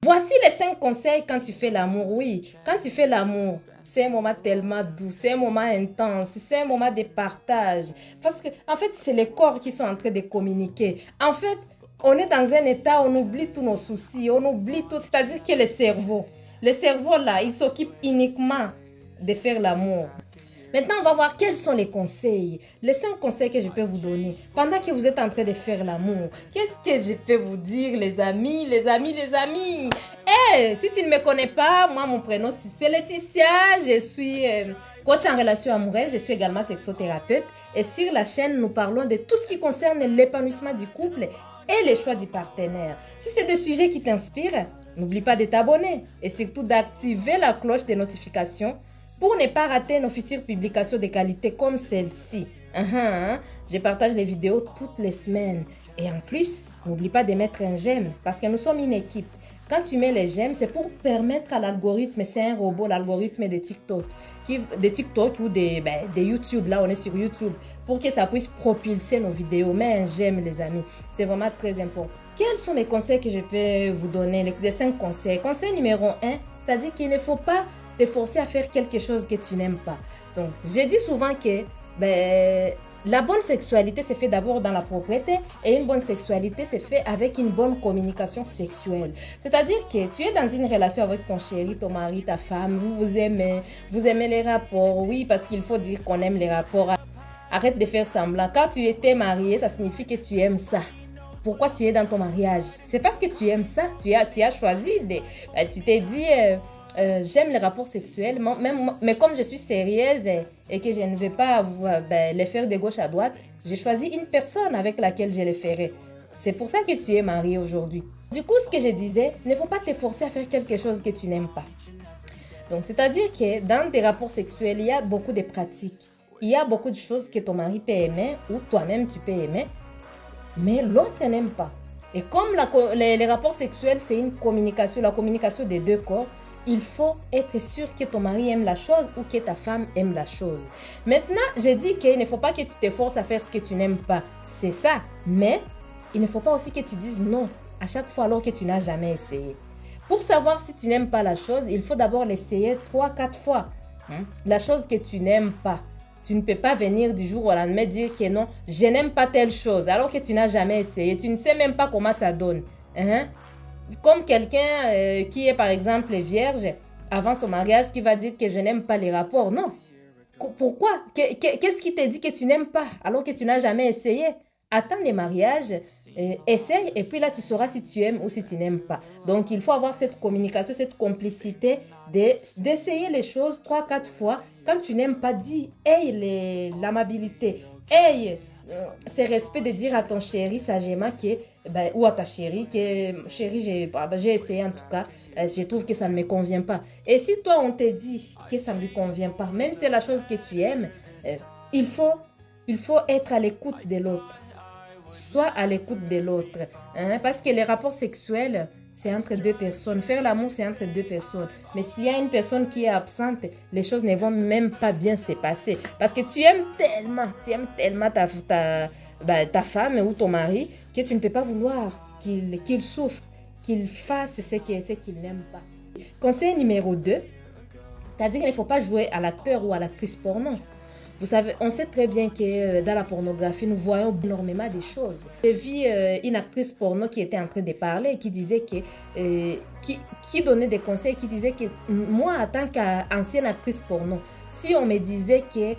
Voici les 5 conseils quand tu fais l'amour. Oui, quand tu fais l'amour, c'est un moment tellement doux, c'est un moment intense, c'est un moment de partage. Parce que, en fait, c'est les corps qui sont en train de communiquer. En fait, on est dans un état où on oublie tous nos soucis, on oublie tout. C'est-à-dire que le cerveau là, il s'occupe uniquement de faire l'amour. Maintenant, on va voir quels sont les conseils. Les 5 conseils que je peux vous donner pendant que vous êtes en train de faire l'amour. Qu'est-ce que je peux vous dire, les amis, les amis, les amis? Si tu ne me connais pas, moi, mon prénom, c'est Laetitia. Je suis coach en relation amoureuse. Je suis également sexothérapeute. Et sur la chaîne, nous parlons de tout ce qui concerne l'épanouissement du couple et les choix du partenaire. Si c'est des sujets qui t'inspirent, n'oublie pas de t'abonner et surtout d'activer la cloche des notifications pour ne pas rater nos futures publications de qualité comme celle-ci. Je partage les vidéos toutes les semaines. Et en plus, n'oublie pas de mettre un j'aime parce que nous sommes une équipe. Quand tu mets les j'aime, c'est pour permettre à l'algorithme, c'est un robot, l'algorithme de TikTok, ou de YouTube, là on est sur YouTube, pour que ça puisse propulser nos vidéos. Mets un j'aime les amis, c'est vraiment très important. Quels sont les conseils que je peux vous donner? Les 5 conseils. Conseil numéro 1, c'est-à-dire qu'il ne faut pas te forcer à faire quelque chose que tu n'aimes pas. Donc, je dis souvent que la bonne sexualité se fait d'abord dans la propriété et une bonne sexualité se fait avec une bonne communication sexuelle. C'est-à-dire que tu es dans une relation avec ton chéri, ton mari, ta femme, vous aimez les rapports. Oui, parce qu'il faut dire qu'on aime les rapports. Arrête de faire semblant. Quand tu étais marié, ça signifie que tu aimes ça. Pourquoi tu es dans ton mariage? C'est parce que tu aimes ça. Tu as choisi. Tu t'es dit... j'aime les rapports sexuels, mais comme je suis sérieuse et que je ne vais pas les faire de gauche à droite, j'ai choisi une personne avec laquelle je les ferai. C'est pour ça que tu es mariée aujourd'hui. Du coup, ce que je disais, il ne faut pas te forcer à faire quelque chose que tu n'aimes pas. Donc, c'est-à-dire que dans tes rapports sexuels, il y a beaucoup de pratiques. Il y a beaucoup de choses que ton mari peut aimer ou toi-même tu peux aimer, mais l'autre n'aime pas. Et comme les rapports sexuels, c'est une communication, la communication des deux corps, il faut être sûr que ton mari aime la chose ou que ta femme aime la chose. Maintenant, j'ai dit qu'il ne faut pas que tu te forces à faire ce que tu n'aimes pas. C'est ça. Mais il ne faut pas aussi que tu dises non à chaque fois alors que tu n'as jamais essayé. Pour savoir si tu n'aimes pas la chose, il faut d'abord l'essayer 3-4 fois. La chose que tu n'aimes pas. Tu ne peux pas venir du jour au lendemain dire que non, je n'aime pas telle chose alors que tu n'as jamais essayé. Tu ne sais même pas comment ça donne. Comme quelqu'un qui est par exemple vierge avant son mariage qui va dire que je n'aime pas les rapports. Non. Pourquoi? Qu'est-ce qui te dit que tu n'aimes pas alors que tu n'as jamais essayé? Attends le mariage, essaye et puis là tu sauras si tu aimes ou si tu n'aimes pas. Donc il faut avoir cette communication, cette complicité d'essayer les choses 3-4 fois. Quand tu n'aimes pas, dis hey l'amabilité, hey c'est respect de dire à ton chéri sagement que ou à ta chérie que chérie j'ai essayé en tout cas, je trouve que ça ne me convient pas. Et si toi on te dit que ça ne lui convient pas, même si c'est la chose que tu aimes, il faut être à l'écoute de l'autre. Sois à l'écoute de l'autre, parce que les rapports sexuels c'est entre 2 personnes. Faire l'amour, c'est entre 2 personnes. Mais s'il y a une personne qui est absente, les choses ne vont même pas bien se passer. Parce que tu aimes tellement ta femme ou ton mari que tu ne peux pas vouloir qu'il souffre, qu'il fasse ce qu'il n'aime pas. Conseil numéro 2, c'est-à-dire qu'il ne faut pas jouer à l'acteur ou à l'actrice porno. Vous savez, on sait très bien que dans la pornographie, nous voyons énormément de choses. J'ai vu une actrice porno qui était en train de parler et qui disait qui donnait des conseils, qui disait que moi, en tant qu'ancienne actrice porno, si on me disait que,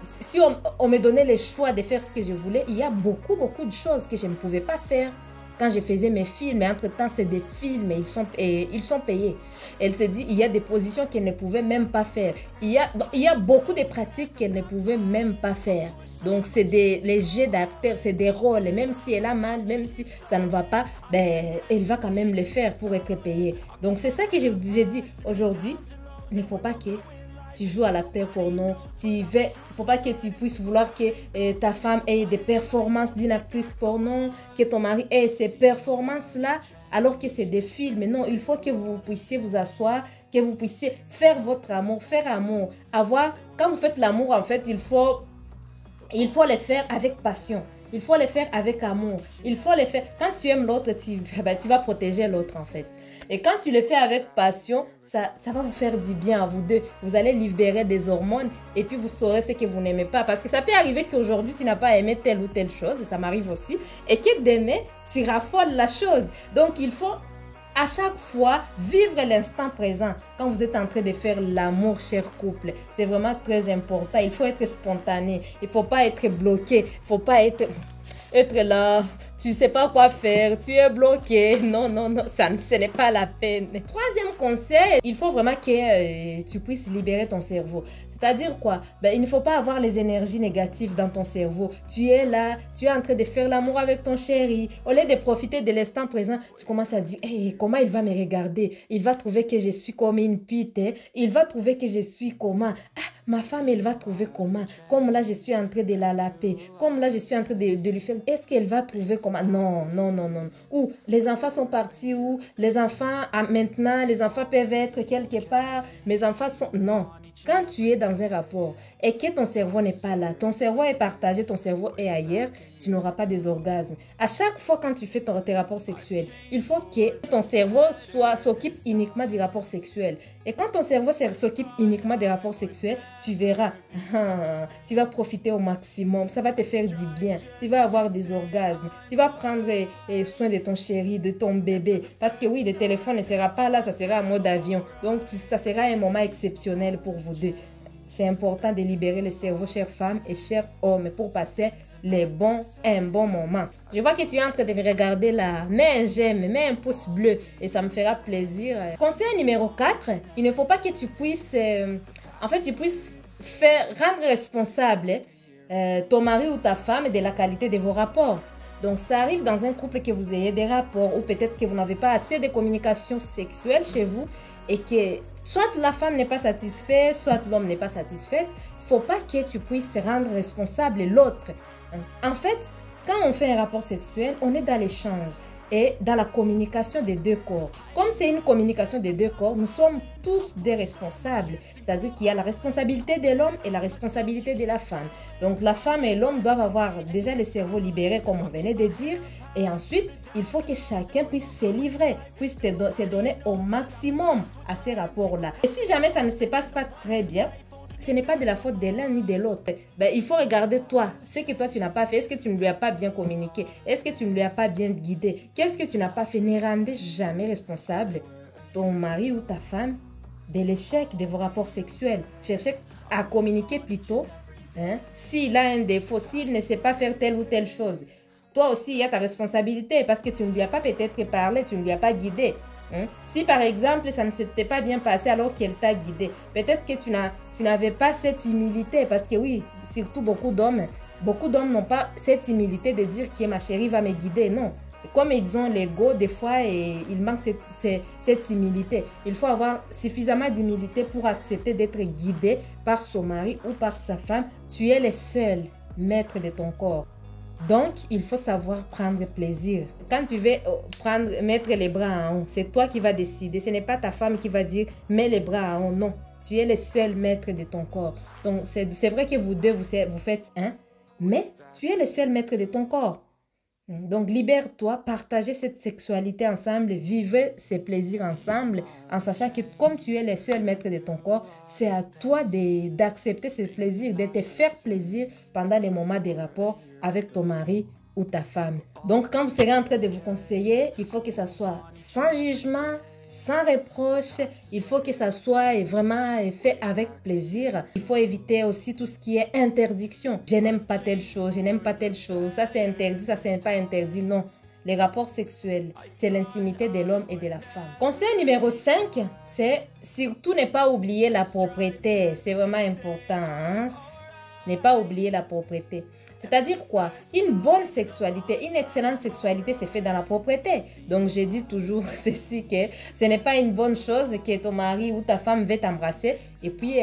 si on me donnait le choix de faire ce que je voulais, il y a beaucoup de choses que je ne pouvais pas faire. Quand je faisais mes films, et entre-temps, c'est des films et ils sont payés. Elle se dit, il y a des positions qu'elle ne pouvait même pas faire. Il y a beaucoup de pratiques qu'elle ne pouvait même pas faire. Donc, c'est les jeux d'acteurs, c'est des rôles. Et même si elle a mal, même si ça ne va pas, elle va quand même les faire pour être payée. Donc, c'est ça que j'ai dit aujourd'hui. Il ne faut pas que tu joues à l'acteur porno, il ne faut pas que tu puisses vouloir que ta femme ait des performances d'une actrice porno, que ton mari ait ces performances-là, alors que c'est des films. Non, il faut que vous puissiez vous asseoir, que vous puissiez faire votre amour, faire amour. Quand vous faites l'amour, en fait, il faut le faire avec passion. Il faut les faire avec amour. Il faut les faire. Quand tu aimes l'autre, tu vas protéger l'autre en fait. Et quand tu le fais avec passion, ça va vous faire du bien à vous deux. Vous allez libérer des hormones et puis vous saurez ce que vous n'aimez pas. Parce que ça peut arriver qu'aujourd'hui, tu n'as pas aimé telle ou telle chose, et ça m'arrive aussi, et que d'aimer, tu raffoles la chose. Donc, il faut à chaque fois vivre l'instant présent quand vous êtes en train de faire l'amour, cher couple. C'est vraiment très important. Il faut être spontané. Il ne faut pas être bloqué. Il ne faut pas être là, tu ne sais pas quoi faire, tu es bloqué. Non, non, non, ce n'est pas la peine. Troisième conseil, il faut vraiment que tu puisses libérer ton cerveau. C'est-à-dire quoi? Il ne faut pas avoir les énergies négatives dans ton cerveau. Tu es là, tu es en train de faire l'amour avec ton chéri. Au lieu de profiter de l'instant présent, tu commences à dire, hey, comment il va me regarder? Il va trouver que je suis comme une pute. Hein? Il va trouver que je suis comment? Ah, ma femme, elle va trouver comment? Comme là, je suis en train de la laper. Comme là, je suis en train de lui faire. Est-ce qu'elle va trouver comment? Non, non, non, non. Ou les enfants sont partis où? Les enfants, maintenant, les enfants peuvent être quelque part. Mes enfants sont... Non. Quand tu es dans un rapport et que ton cerveau n'est pas là, ton cerveau est partagé, ton cerveau est ailleurs, tu n'auras pas des orgasmes. À chaque fois quand tu fais tes rapports sexuels, il faut que ton cerveau s'occupe uniquement du rapport sexuel. Et quand ton cerveau s'occupe uniquement des rapports sexuels, tu verras, tu vas profiter au maximum, ça va te faire du bien, tu vas avoir des orgasmes, tu vas prendre soin de ton chéri, de ton bébé. Parce que oui, le téléphone ne sera pas là, ça sera en mode avion. Donc ça sera un moment exceptionnel pour vous deux. C'est important de libérer le cerveau, chères femmes et chers hommes, pour passer un bon moment. Je vois que tu es en train de me regarder là. Mets un j'aime, mets un pouce bleu et ça me fera plaisir. Conseil numéro 4, il ne faut pas que tu puisses, tu puisses rendre responsable ton mari ou ta femme de la qualité de vos rapports. Donc, ça arrive dans un couple que vous ayez des rapports ou peut-être que vous n'avez pas assez de communication sexuelle chez vous et que soit la femme n'est pas satisfaite, soit l'homme n'est pas satisfait. Il ne faut pas que tu puisses rendre responsable l'autre. En fait, quand on fait un rapport sexuel, on est dans l'échange et dans la communication des deux corps. Comme c'est une communication des deux corps, nous sommes tous des responsables. C'est-à-dire qu'il y a la responsabilité de l'homme et la responsabilité de la femme. Donc la femme et l'homme doivent avoir déjà le cerveau libéré, comme on venait de dire. Et ensuite, il faut que chacun puisse se livrer, puisse se donner au maximum à ces rapports-là. Et si jamais ça ne se passe pas très bien, ce n'est pas de la faute de l'un ni de l'autre. Il faut regarder toi, ce que toi tu n'as pas fait. Est-ce que tu ne lui as pas bien communiqué? Est-ce que tu ne lui as pas bien guidé? Qu'est-ce que tu n'as pas fait? Ne rendez jamais responsable ton mari ou ta femme de l'échec de vos rapports sexuels. Cherchez à communiquer plutôt. S'il a un défaut, s'il ne sait pas faire telle ou telle chose, toi aussi il y a ta responsabilité parce que tu ne lui as pas peut-être parlé, tu ne lui as pas guidé. Si par exemple ça ne s'était pas bien passé alors qu'elle t'a guidé, peut-être que tu n'avais pas cette humilité, parce que oui, surtout beaucoup d'hommes n'ont pas cette humilité de dire que ma chérie va me guider, non. Comme ils ont l'ego, des fois, il manque cette humilité. Il faut avoir suffisamment d'humilité pour accepter d'être guidé par son mari ou par sa femme. Tu es le seul maître de ton corps. Donc, il faut savoir prendre plaisir. Quand tu veux mettre les bras en haut, c'est toi qui vas décider. Ce n'est pas ta femme qui va dire « mets les bras en haut ». Non, tu es le seul maître de ton corps. Donc, c'est vrai que vous deux, vous faites un, mais tu es le seul maître de ton corps. Donc, libère-toi, partagez cette sexualité ensemble, vivez ces plaisirs ensemble, en sachant que comme tu es le seul maître de ton corps, c'est à toi d'accepter ce plaisir, de te faire plaisir pendant les moments des rapports avec ton mari ou ta femme. Donc, quand vous serez en train de vous conseiller, il faut que ça soit sans jugement, sans reproche. Il faut que ça soit vraiment fait avec plaisir. Il faut éviter aussi tout ce qui est interdiction. Je n'aime pas telle chose, je n'aime pas telle chose. Ça, c'est interdit, ça, c'est pas interdit. Non. Les rapports sexuels, c'est l'intimité de l'homme et de la femme. Conseil numéro 5, c'est surtout ne pas oublier la propriété. C'est vraiment important. Ne pas oublier la propriété. C'est-à-dire quoi? Une bonne sexualité, une excellente sexualité se fait dans la propriété. Donc, je dis toujours ceci, que ce n'est pas une bonne chose que ton mari ou ta femme veut t'embrasser et puis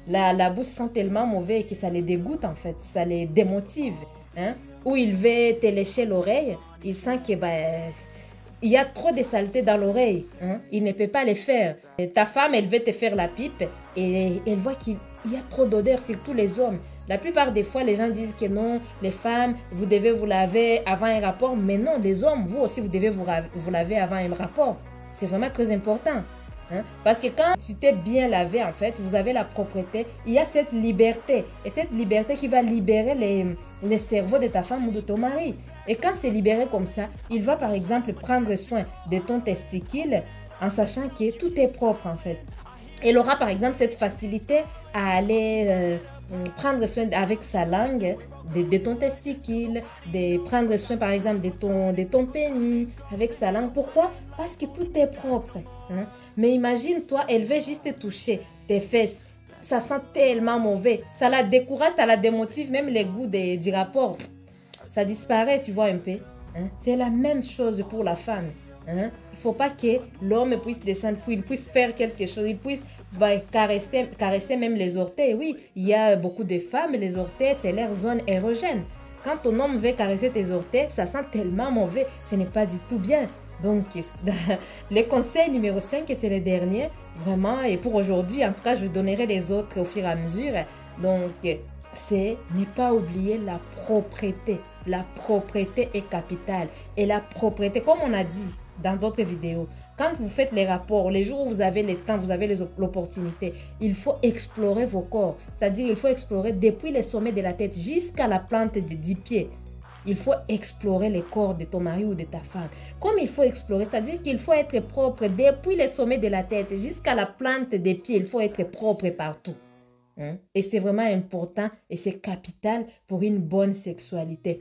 la bouche sent tellement mauvais que ça les dégoûte en fait, ça les démotive. Ou il veut te lécher l'oreille, il sent que il y a trop de saleté dans l'oreille. Il ne peut pas le faire. Et ta femme, elle veut te faire la pipe et elle voit qu'il y a trop d'odeur, surtout les hommes. La plupart des fois, les gens disent que non, les femmes, vous devez vous laver avant un rapport. Mais non, les hommes, vous aussi, vous devez vous laver avant un rapport. C'est vraiment très important. Hein? Parce que quand tu t'es bien lavé, en fait, vous avez la propreté, il y a cette liberté. Et cette liberté qui va libérer les cerveaux de ta femme ou de ton mari. Et quand c'est libéré comme ça, il va par exemple prendre soin de ton testicule en sachant que tout est propre en fait. Elle aura par exemple cette facilité à aller prendre soin avec sa langue de ton testicule, de prendre soin par exemple de ton pénis avec sa langue. Pourquoi? Parce que tout est propre. Hein? Mais imagine-toi, elle veut juste te toucher tes fesses. Ça sent tellement mauvais. Ça la décourage, ça la démotive, même les goûts du rapport. Ça disparaît, tu vois un peu. Hein? C'est la même chose pour la femme. Hein? Il ne faut pas que l'homme puisse descendre, il puisse faire quelque chose, il puisse caresser même les orteils. Oui, il y a beaucoup de femmes, les orteils, c'est leur zone érogène. Quand ton homme veut caresser tes orteils, ça sent tellement mauvais, ce n'est pas du tout bien. Donc, le conseil numéro 5, c'est le dernier, vraiment, et pour aujourd'hui, en tout cas, je donnerai les autres au fur et à mesure. Donc, c'est ne pas oublier la propreté. La propreté est capitale. Et la propreté, comme on a dit dans d'autres vidéos, quand vous faites les rapports, les jours où vous avez le temps, vous avez l'opportunité, il faut explorer vos corps. C'est-à-dire, il faut explorer depuis le sommet de la tête jusqu'à la plante du pied. Il faut explorer le corps de ton mari ou de ta femme. Comme il faut explorer, c'est-à-dire qu'il faut être propre depuis le sommet de la tête jusqu'à la plante des pieds. Il faut être propre partout. Hein? Et c'est vraiment important et c'est capital pour une bonne sexualité.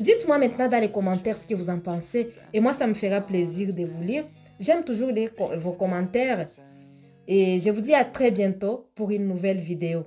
Dites-moi maintenant dans les commentaires ce que vous en pensez. Et moi, ça me fera plaisir de vous lire. J'aime toujours lire vos commentaires. Et je vous dis à très bientôt pour une nouvelle vidéo.